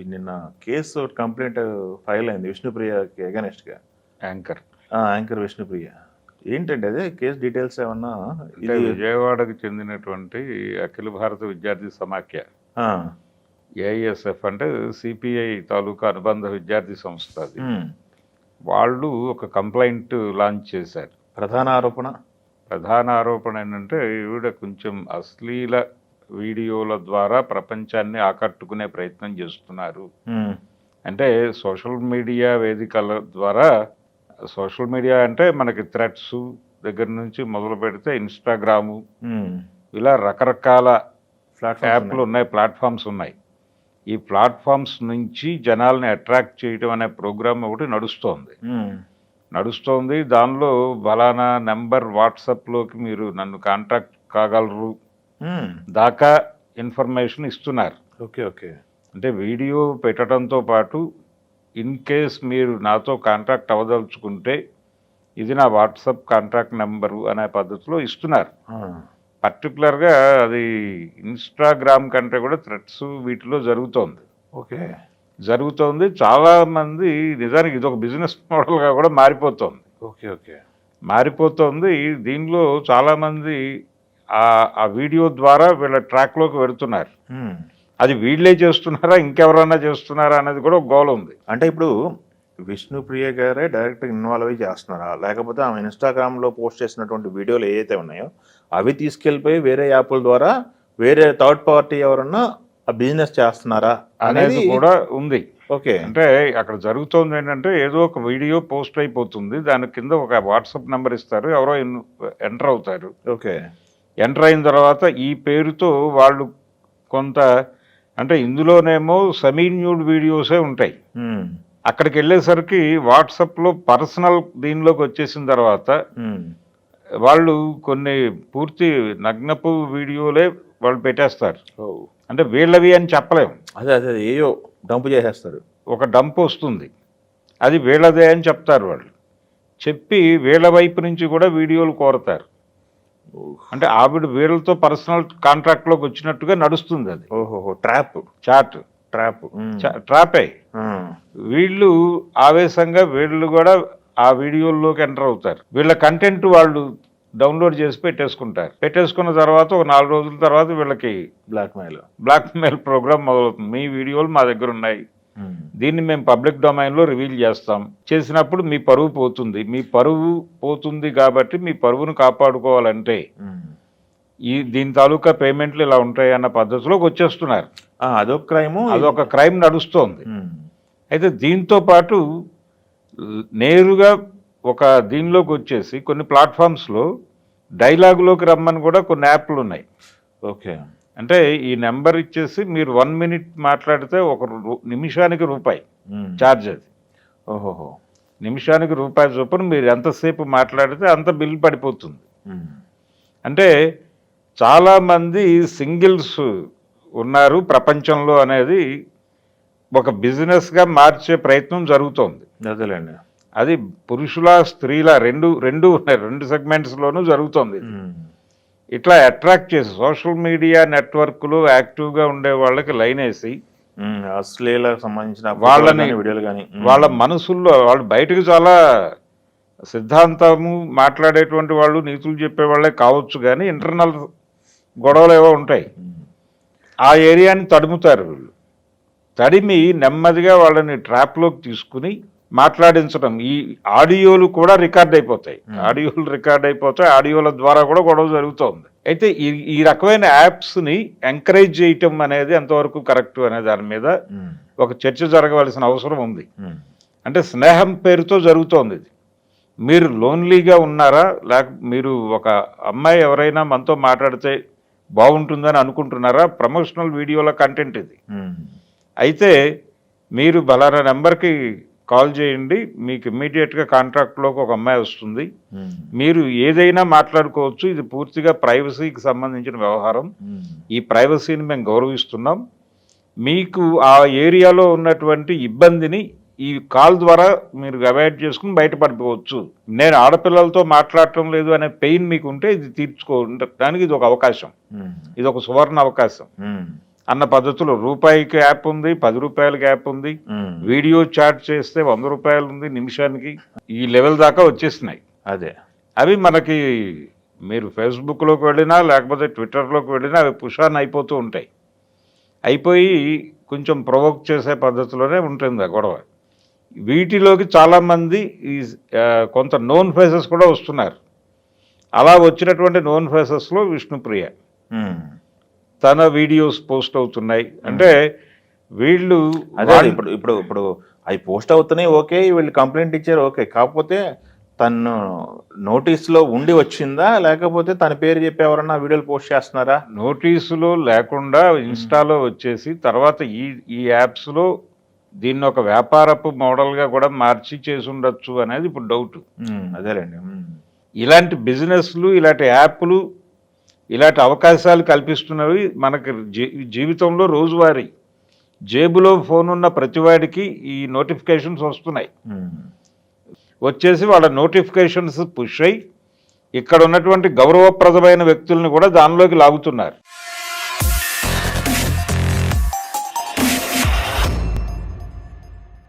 నిన్న case complaint file అయింది విష్ణుప్రియకి అగెనెస్ట్‌గా. Anchor. Anchor Vishnupriya. ఏంటండి అదే కేస్ డీటెయిల్స్ ఏమన్నా? అంటే విజయవాడకు చెందినటువంటి అఖిల భారత విద్యార్థి సమాఖ్య, ఆ! ఏఐఎస్ఎఫ్ అంటే సిపిఐ తాలూకా అనుబంధ విద్యార్థి సంస్థ అది. హ్మ్. వాళ్ళు ఒక కంప్లైంట్ లాంచ్ చేశారు. ప్రధాన ఆరోపణ? ప్రధాన ఆరోపణ ఏంటంటే ఈవిడ కొంచెం అశ్లీల వీడియోల ద్వారా ప్రపంచాన్ని ఆకట్టుకునే ప్రయత్నం చేస్తున్నారు. హ్మ్. అంటే సోషల్ మీడియా వేదికల ద్వారా, సోషల్ మీడియా అంటే మనకి థ్రెడ్స్ దగ్గర నుంచి మొదలు పెడితే ఇన్స్టాగ్రాము, హ్మ్. ఇలా రకరకాల ప్లాట్‌ఫామ్స్ యాప్లు ఉన్నాయి, ప్లాట్ఫామ్స్ ఉన్నాయి. ఈ ప్లాట్ఫామ్స్ నుంచి జనాల్ని అట్రాక్ట్ చేయడం అనే ప్రోగ్రామ్ ఒకటి నడుస్తోంది. హ్మ్. దానిలో బలానా నెంబర్ వాట్సాప్లోకి మీరు నన్ను కాంటాక్ట్ కాగలరు హ్మ్. దాకా ఇన్ఫర్మేషన్ ఇస్తున్నారు. ఓకే. ఓకే. అంటే వీడియో పెట్టడంతో పాటు ఇన్ కేస్ మీరు నాతో కాంటాక్ట్ అవ్వదలుచుకుంటే ఇది నా వాట్సాప్ కాంటాక్ట్ నెంబరు అనే పద్ధతిలో ఇస్తున్నారు. ఆ! పర్టికులర్గా అది ఇన్స్టాగ్రామ్ కంటే కూడా థ్రెడ్స్ వీటిలో జరుగుతోంది. ఓకే. చాలామంది నిజానికి ఇది ఒక బిజినెస్ మోడల్గా కూడా మారిపోతోంది. ఓకే. ఓకే. దీనిలో చాలామంది ఆ వీడియో ద్వారా వీళ్ళ ట్రాక్లోకి వెళుతున్నారు. హ్మ్. అది వీళ్ళే చేస్తున్నారా, ఇంకెవరన్నా చేస్తున్నారా అనేది కూడా ఒక గోల ఉంది. అంటే ఇప్పుడు విష్ణుప్రియ గారే డైరెక్ట్‌గా ఇన్వాల్వ్ అయ్యి చేస్తున్నారా? లేకపోతే ఆమె ఇన్‌స్టాగ్రామ్‌లో పోస్ట్ చేసినటువంటి వీడియోలు ఏవైతే ఉన్నాయో, అవి తీసుకెళ్ళిపోయి వేరే యాపుల ద్వారా వేరే థర్డ్ పార్టీ ఎవరన్నా ఆ బిజినెస్ చేస్తున్నారా అనేది కూడా ఉంది. ఓకే. అంటే అక్కడ జరుగుతోంది ఏంటంటే ఏదో ఒక వీడియో పోస్ట్ అయిపోతుంది, దాని కింద ఒక వాట్సాప్ నెంబర్ ఇస్తారు, ఎవరో ఎంటర్ అవుతారు. ఓకే. ఎంటర్ అయిన తర్వాత ఈ పేరుతో వాళ్ళు కొంత, అంటే ఇందులోనేమో సెమీ న్యూడ్ వీడియోసే ఉంటాయి. హ్మ్. అక్కడికి వెళ్ళేసరికి వాట్సాప్లో పర్సనల్ దీనిలోకి వచ్చేసిన తర్వాత హ్మ్. వాళ్ళు కొన్ని పూర్తి నగ్నపు వీడియోలే వాళ్ళు పెట్టేస్తారు. ఓహ్! అంటే వీళ్ళవి అని చెప్పలేము. అదే ఏయో డంప్ చేసేస్తారు. ఒక డంప్ వస్తుంది, అది వీళ్ళదే అని చెప్తారు వాళ్ళు. చెప్పి వీళ్ళ వైపు నుంచి కూడా వీడియోలు కోరతారు. అంటే ఆవిడ వీళ్ళతో పర్సనల్ కాంట్రాక్ట్లోకి వచ్చినట్టుగా నడుస్తుంది అది. ఓహోహో! ట్రాప్. Chat trap. ట్రాపే. హ్మ్. వీళ్ళు ఆవేశంగా వీళ్ళు కూడా ఆ వీడియోల్లోకి ఎంటర్ అవుతారు. వీళ్ళ కంటెంట్ వాళ్ళు డౌన్లోడ్ చేసి పెట్టేసుకున్న తర్వాత ఒక 4 రోజుల తర్వాత వీళ్ళకి బ్లాక్మెయిల్ ప్రోగ్రామ్ మొదలవుతుంది. మీ వీడియోలు మా దగ్గర ఉన్నాయి, దీన్ని మేము పబ్లిక్ డొమైన్లో రివీల్ చేస్తాం, చేసినప్పుడు మీ పరువు పోతుంది కాబట్టి మీ పరువును కాపాడుకోవాలంటే దీని తాలూకా పేమెంట్లు ఇలా ఉంటాయి అన్న పద్ధతిలోకి వచ్చేస్తున్నారు. అదొక క్రైమ్ నడుస్తోంది. అయితే దీంతో పాటు నేరుగా ఒక దీనిలోకి వచ్చేసి కొన్ని ప్లాట్ఫామ్స్లో డైలాగులోకి రమ్మని కూడా కొన్ని యాప్లు ఉన్నాయి. ఓకే. అంటే ఈ నెంబర్ ఇచ్చేసి మీరు 1 మినిట్ మాట్లాడితే నిమిషానికి రూపాయి ఛార్జ్. అది ఓహోహో, నిమిషానికి రూపాయి చొప్పున మీరు ఎంతసేపు మాట్లాడితే అంత బిల్ పడిపోతుంది. అంటే చాలామంది సింగిల్స్ ఉన్నారు ప్రపంచంలో అనేది ఒక బిజినెస్గా మార్చే ప్రయత్నం జరుగుతోంది. అదేలేండి. అది పురుషుల స్త్రీల రెండు ఉన్నాయి, 2 సెగ్మెంట్స్లోనూ జరుగుతోంది. ఇట్లా అట్రాక్ట్ చేసి సోషల్ మీడియా నెట్వర్క్లు యాక్టివ్గా ఉండే వాళ్ళకి లైన్ వేసి అశ్లీల సంబంధించిన వీడియోలు కానీ వాళ్ళ మనసుల్లో, వాళ్ళు బయటకు చాలా సిద్ధాంతము మాట్లాడేటువంటి వాళ్ళు, నీతులు చెప్పే వాళ్ళే కావచ్చు, కానీ ఇంటర్నల్ గొడవలు ఏవో ఉంటాయి. ఆ ఏరియాని తడుముతారు వీళ్ళు. తడిమి నెమ్మదిగా వాళ్ళని ట్రాప్లోకి తీసుకుని మాట్లాడించడం. ఈ ఆడియోలు కూడా రికార్డ్ అయిపోతాయి, ఆడియోల ద్వారా కూడా గొడవ జరుగుతోంది. అయితే ఈ రకమైన యాప్స్ని ఎంకరేజ్ చేయటం అనేది ఎంతవరకు కరెక్ట్ అనే దాని మీద ఒక చర్చ జరగవలసిన అవసరం ఉంది. అంటే స్నేహం పేరుతో జరుగుతోంది ఇది. మీరు లోన్లీగా ఉన్నారా, లేక మీరు ఒక అమ్మాయి ఎవరైనా మనతో మాట్లాడితే బాగుంటుందని అనుకుంటున్నారా, ప్రమోషనల్ వీడియోల కంటెంట్ ఇది. అయితే మీరు బలానా నెంబర్కి కాల్ చేయండి, మీకు ఇమ్మీడియట్గా కాంట్రాక్ట్లోకి ఒక అమ్మాయి వస్తుంది, మీరు ఏదైనా మాట్లాడుకోవచ్చు, ఇది పూర్తిగా ప్రైవసీకి సంబంధించిన వ్యవహారం, ఈ ప్రైవసీని మేము గౌరవిస్తున్నాం, మీకు ఆ ఏరియాలో ఉన్నటువంటి ఇబ్బందిని ఈ కాల్ ద్వారా మీరు అవాయిడ్ చేసుకుని బయటపడిపోవచ్చు, నేను ఆడపిల్లలతో మాట్లాడటం లేదు అనే పెయిన్ మీకు ఉంటే ఇది తీర్చుకోవడానికి ఇది ఒక అవకాశం, ఇది ఒక సువర్ణ అవకాశం. అన్న పద్ధతిలో రూపాయికి యాప్ ఉంది, 10 రూపాయలకి యాప్ ఉంది, వీడియో చాట్ చేస్తే 100 రూపాయలు ఉంది నిమిషానికి, ఈ లెవెల్ దాకా వచ్చేస్తున్నాయి. అదే అవి మనకి మీరు ఫేస్బుక్లోకి వెళ్ళినా లేకపోతే ట్విట్టర్లోకి వెళ్ళినా అవి పుషాన్ అయిపోతూ ఉంటాయి. అయిపోయి కొంచెం ప్రొవోక్ చేసే పద్ధతిలోనే ఉంటుంది ఆ గొడవ. వీటిలోకి చాలామంది ఈ కొంత నోన్ ఫేసెస్ కూడా వస్తున్నారు. అలా వచ్చినటువంటి నోన్ ఫేసెస్లో విష్ణుప్రియ తన వీడియోస్ పోస్ట్ అవుతున్నాయి. అంటే వీళ్ళు అదే ఇప్పుడు ఇప్పుడు ఇప్పుడు అవి పోస్ట్ అవుతున్నాయి, ఓకే, వీళ్ళు కంప్లైంట్ ఇచ్చారు, ఓకే. కాకపోతే తను నోటీసులో ఉండి వచ్చిందా, లేకపోతే తన పేరు చెప్పి ఎవరన్నా వీడియోలు పోస్ట్ చేస్తున్నారా? నోటీసులో లేకుండా ఇన్స్టాలో వచ్చేసి తర్వాత ఈ యాప్స్లో దీన్ని ఒక వ్యాపారపు మోడల్గా కూడా మార్చి చేసి ఉండొచ్చు అనేది ఇప్పుడు డౌట్. అదేలేండి. ఇలాంటి బిజినెస్లు, ఇలాంటి యాప్లు, ఇలాంటి అవకాశాలు కల్పిస్తున్నవి మనకి జీవితంలో రోజువారీ జేబులో ఫోన్ ఉన్న ప్రతివాడికి ఈ నోటిఫికేషన్స్ వస్తున్నాయి. వచ్చేసి వాళ్ళ నోటిఫికేషన్స్ పుష్ అయ్యి ఇక్కడ ఉన్నటువంటి గౌరవప్రదమైన వ్యక్తులను కూడా దానిలోకి లాగుతున్నారు.